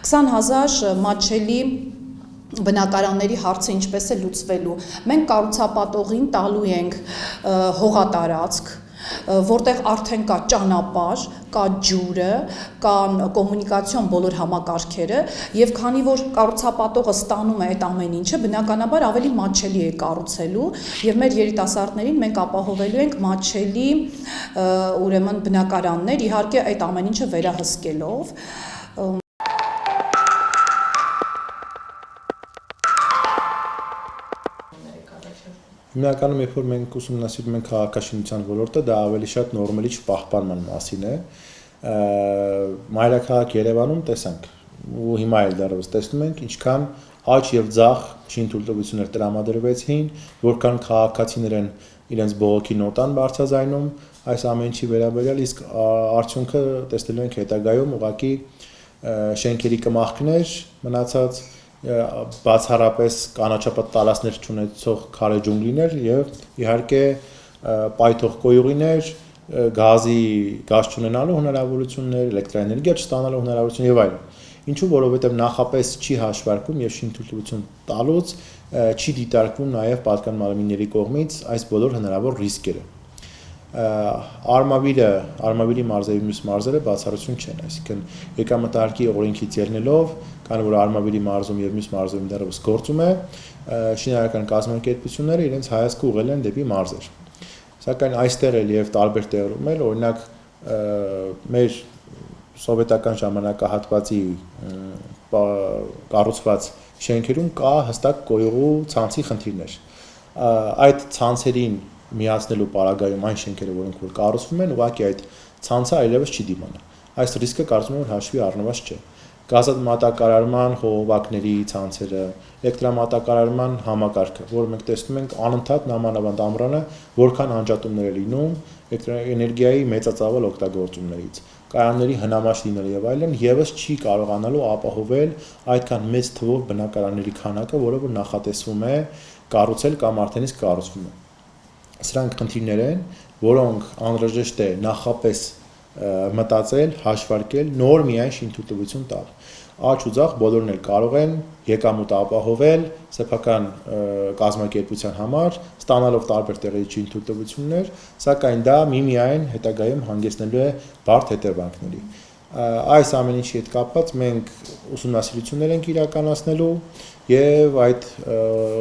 20,000 մատչելի բնակարանների հարցը ինչպես է լուծվելու։ Մենք կառուցապատողին տալու ենք հողատարածք, որտեղ արդեն կա ճանապարհ, կա ջուրը, կան կոմունիկացիոն բոլոր համակարգերը, եւ քանի որ կառուցապատողը ստանում է այդ ամեն ինչը, բնականաբար ավելի մատչելի է կառուցելու, եւ մեր երիտասարդներին մենք ապահովելու ենք մատչելի ուրեմն բնակարաններ, իհարկե այդ ամեն ինչը վերահսկելով։ Հիմնականում երբ որ մենք ուսումնասիրում ենք քաղաքաշինության ոլորտը, դա ավելի շատ նորմալիչ պահպանման մասին է։ Մայրաքաղաք Երևանում տեսանք, ու հիմա էլ դեռևս տեսնում ենք, ինչքան աճ եւ ձախ շինթույլտվություններ տրամադրվեցին, որքան քաղաքացիներ են իրենց բողոքի նոտան բարձրաձայնում այս ամեն ինչի վերաբերյալ, իսկ արդյունքը տեսնելու ենք հետագայում ուղղակի շենքերի կմախքներ, մնացած բացառապես կանաչապատ տալասներ չունեցող քարե ջունգլիներ եւ իհարկե պայթող կոյուղիներ, գազ չունենալու հնարավորություններ, էլեկտրաէներգիա չստանալու հնարավորություն եւ այլն։ Ինչու, որովհետեւ նախապես չի հաշվարկվում եւ շինթույլտվություն տալուց չի դիտարկվում նաեւ պատկանելիների կողմից այս բոլոր հնարավոր ռիսկերը։ Արմավիրի մարզերի մյուս մարզերը բացառություն չեն, այսինքն եկամտահարկի օրենքից ելնելով, քանի որ Արմավիրի մարզում եւ մյուս մարզերում դեռևս գործում է, շինարարական կազմակերպությունները իրենց հայացքը ուղղել են դեպի մարզեր։ Սակայն այստեղ էլ եւ տարբեր տեղերում էլ, օրինակ մեր սովետական ժամանակահատվածի կառուցված շենքերում կա հստակ կոյուղու ցանցի խնդիրներ։ Այդ ցանցերին միացնելու պարագայում այն շենքերը, որոնք որ կառուցվում են, ուղղակի այդ ցանցը այլևս չի դիմանա։ Այս ռիսկը կարծում եմ որ հաշվի առնված չէ։ Գազամատակարարման խողովակների ցանցերը, էլեկտրամատակարարման համակարգը, որը մենք տեսնում ենք անընդհատ նամանավանդ ամռանը, որքան անջատումներ է լինում էլեկտրաէներգիայի մեծածավալ օգտագործումներից, կայանների հնամաշ լինելը եւ այլն, եւս չի կարողանալու ապահովել այդքան մեծ թվով բնակարանների քանակը, որը որ նախատեսվում է կառուցել կամ արդեն իսկ կառուցվում է։ Սրանք խնդիրներ են, որոնք անհրաժեշտ է նախապես մտածել, հաշվարկել, նոր միայն շինթույլտվություն տալ։ Աճ ու ձախ բոլորն էլ կարող են եկամուտ ապահովել սեփական կազմակերպության համար, ստանալով տարբեր տեղերի շինթույլտվություններ, սակայն դա միմիայն հետագայում հանգեցնելու է բարդ հետևանքների։ Այս ամեն ինչի հետ կապված մենք ուսումնասիրություններ ենք իրականացնելու եւ այդ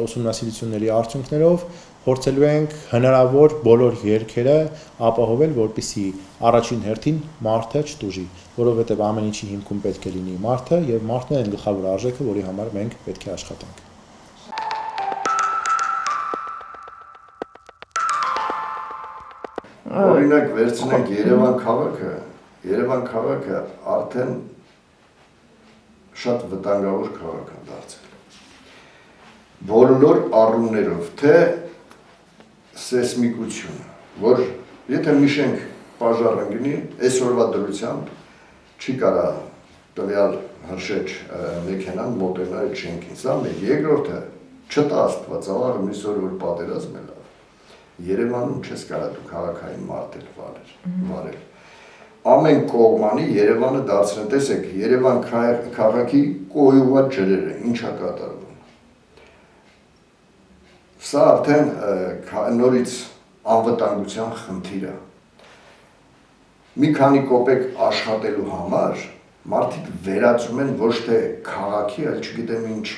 ուսումնասիրությունների արդյունքներով փորձելու ենք հնարավոր բոլոր երգերը ապահովել, որպեսզի առաջին հերթին մարդը չտուժի, որովհետև ամեն ինչի հիմքում պետք է լինի մարդը եւ մարդն է գլխավոր արժեքը, որի համար մենք պետք է աշխատենք։ Օրինակ վերցնենք Երևան քաղաքը արդեն շատ վտանգավոր քաղաք է դարձել։ Բոլոր առումներով, թե սեսմիկությունը, որ եթե մի շենք պաժար ընկնի, այսօրվա դրությամբ չի կարա տվյալ հրշեջ մեքենան մոտենա այդ շենքին։ Սա մեկ, երկրորդը չտա Աստված, ավաղը մյուս օր որ պատերազմ է լավ։ Երևանում չես կարա դու քաղաքային մարտել վարել։ Ամեն կողմանի Երևանը դարձնել, տեսեք, Երևան քաղաքի կոյուղված ջրերը, ինչա կատարվում։ Սա արդեն նորից անվտանգության խնդիր է։ Մի քանի կոպեկ աշխատելու համար մարդիկ վերածում են ոչ թե քաղաքի, այլ չգիտեմ ինչի։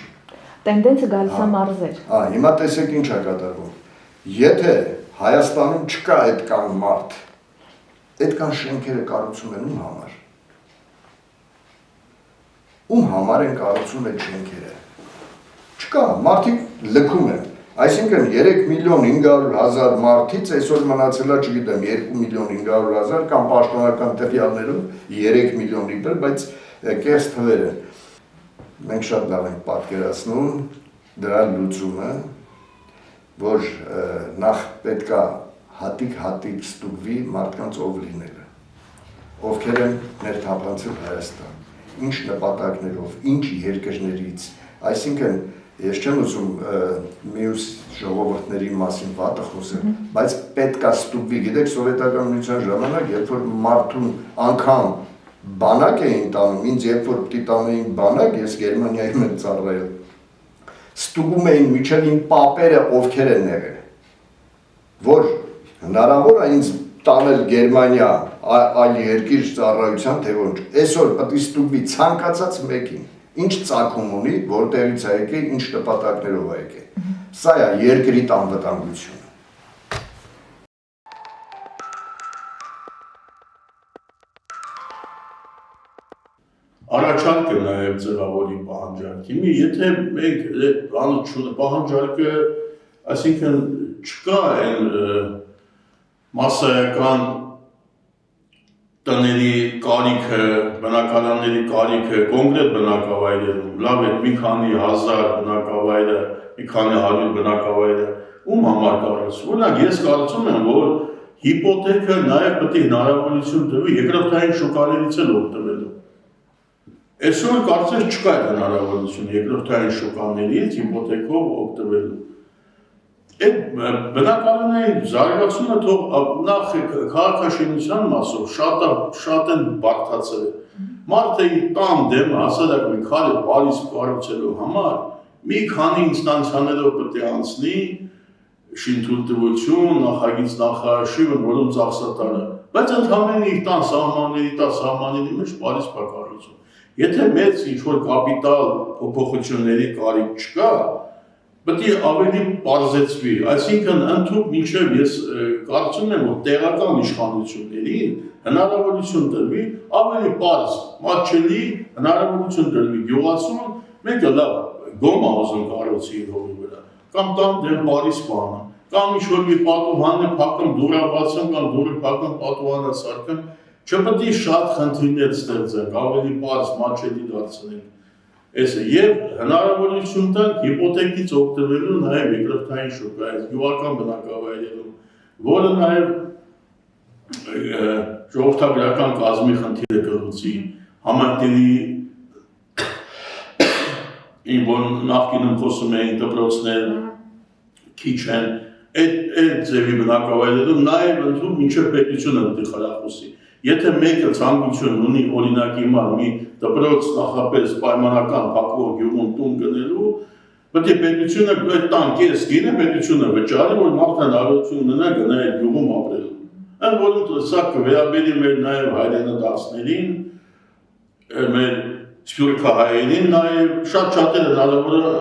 Տենդենսը գալիս է մարզեր։ Հիմա տեսեք ինչ է կատարվում։ Եթե Հայաստանում չկա այդքան մարդ, այդքան շենքերը կառուցում են ում համար։ Ում համար են կառուցում այդ շենքերը։ Չկա, մարդիկ լքում են։ Այսինքն 3.500.000 մարդից այսօր մնացել է, չգիտեմ, 2.500.000 կամ պաշտոնական տվյալներով 3 միլիոնի բր, բայց կես թվեր են։ Մենք շատ լավ ենք պատկերացնում դրա լուծումը, որ նախ պետք է հատիկ ստուգվի մարդկանց ով լինելը, ովքեր են ներթափանցել Հայաստան, ինչ նպատակներով, ինչ երկրներից, այսինքն ես չեմ ուզում մյուս ժողովուրդների մասին վատը խոսել, բայց պետք է ստուգվի, գիտեք, սովետական միության ժամանակ, երբ որ մարդուն անգամ բանակ էին տանում, ինձ երբ որ պիտի տանեին բանակ, ես Գերմանիայում եմ ծառայել, ստուգում էին միջև իմ պապերը ովքեր են եղել, որ հնարավոր է ինձ տանել Գերմանիա այլ երկիր ծառայության, թե ոչ, այսօր պետք է ստուգվի ցանկացած մեկին, ինչ ծագում ունի, որտեղից է եկել, ինչ նպատակներով է եկել, սա է երկրի անվտանգությունը։ Առաջարկը նաև ձևավորի պահանջարկի։ Եթե մենք պահանջարկը, այսինքն չկա այն մասսայական տների կարիքը, բնակարանների կարիքը կոնկրետ բնակավայրերում, լավ է մի քանի հազար բնակավայրը, մի քանի հարյուր բնակավայրը ում համար կառուցվում։ Օրինակ ես կարծում եմ, որ հիպոթեքը նաև պետք է հնարավորություն տրվի երկրորդային շուկաներից էլ օգտվելու։ Այսօր կարծես չկա այդ հնարավորություն երկրորդային շուկաներից հիպոթեքով օգտվելու։ Այդ բնակարանային զարգացումը թող նախ քաղաքաշինության մասով շատ են բարդացել։ Մարդը իր տան դեմը հասարակ մի քարե բարիս կառուցելու համար մի քանի ինստանցիաներով պետք է անցնի շինթույլտվություն, նախագիծ նախարարշիվը, որում ծախսատարը, բայց ընդհանրապես իր տան սահմանների մեջ բարիս կառուցում։ Եթե մեծ ինչ-որ կապիտալ փոփոխությունների կարիք չկա, պետք է ավելի պարզեցվի, այսինքն ընդհանուր մինչև ես կարծում եմ, որ տեղական իշխանություններին հնարավորություն տրվի ավելի պարզ, մատչելի հնարավորություն տրվի գյուղացուն, մեկը լավ գոմա ուզում կառուցի իր հողի վրա, կամ տան դեմ բարիս պահան, կամ ինչ-որ մի պատուհան է փակում, դուռը բացում, կամ դուռը փակում, պատուհանը սարքում, չպետք է շատ խնդիրներ ստեղծենք, ավելի պարզ մատչելի դարձնենք։ Եվ հնարավորություն տանք հիպոթեկից օգտվելու նաև երկրորդային շուկայից, գյուղական բնակավայրերում, որը նաև ժողովրդագրական կազմի խնդիրը կլուծի, համայնքների որ նախկինում խոսում էին դպրոցներ քիչ են, այդ ձևի բնակավայրերում նաև ընդհանուր մինչև պետությունը պետք է խրախուսի։ Եթե մեկը ցանկություն ունի օրինակ հիմար մի դպրոց նախապես պայմանական փակվող գյուղում տուն գնելու, պետք է պետությունը այդ տան կես գինը պետությունը վճարի, որ մարդը հնարավորություն ունենա գնա այդ գյուղում ապրելու։ Ընդ որում սա կվերաբերի մեր նաև հայրենադարձներին, մեր սփյուռքահայերին նաև շատ շատերը հնարավոր է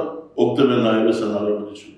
օգտվել նաև այս հնարավորությունից։